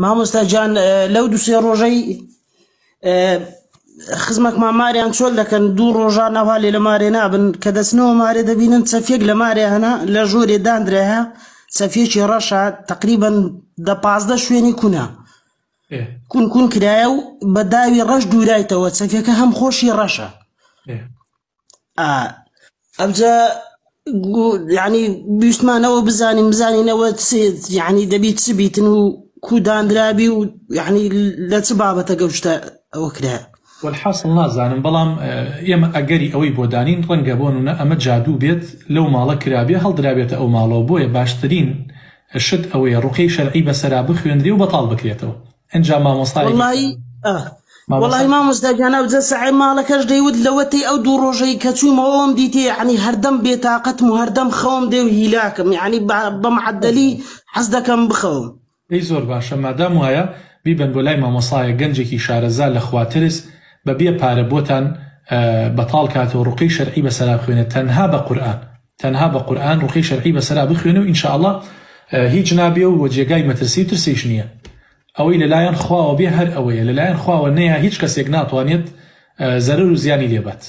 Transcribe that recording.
مامۆستا گیان لەو دووسێ ڕۆژەی خزمەک ماماریان چۆل دەکەن دوو ڕۆژان ناوا لێ لە مارێ نابن کە دەچنەوە مارێ دەبینن چەفێک لە مارێ هەنا لە ژۆرێ دانرێها چەفێکی ڕەشە تقریبەن 10-15 شوێنی کوونە کون کرایە و بە داوی ڕەش دوورایتەوە چەفێکە هەم خۆشی ڕەشە ئەمجا یعنی بیستمانەوە بزانینەوە یعنی دەبیت چ بیتن و کو دانرابی و یعنی لە چ بابەتە گەوشتە ئەوە کرایە والحاصل نازانم بەڵام ئێمە ئەگەری ئەوەی بۆ دانین ڕەنگە بۆنە ئەمە جادوو بێت لەو ماڵە کرابێ هەڵدرابێتە ئەو ماڵەوە بۆیە باشترین شت ئەوەیە ڕوقەی شەرعی بەسەرا بخوێندرێ و بەتاڵ بکرێتەوە ئەنجا مامۆستای والله مامۆستا گیان ئەوجە سەعی ماڵەکەش دەیوت لەوەتەی ئەو دوو ڕۆژەی کە چوومەوەم دیتێ یعنی هەردەم بێتاقەتم و هەردەم خەوم دێ و هیلاکم یعنی بە معدەلی حەز دەکەم بخەوم ئەی زۆر باشە مادام وایە بیبن بۆ لای مامۆسایە گەنجێکی شارەزا لە خواترس بەبێ پارە بۆتان بەتاڵ کاتەوە ڕوقەی شەرعی بەسەرا بخوێنێت تەنها بە قورئان ڕوقەی شەرعی بەسەرا بخوێنێ و ئینشاءڵڵا هیچ نابێ و جێگای مەترسی و ترسیش نییە ئەوەی لەلایەن خواوە بێ هەر ئەوەیە لەلایەن خواوە نەیە هیچ کەسێک ناتوانێت زەرەر و زیانی لێبات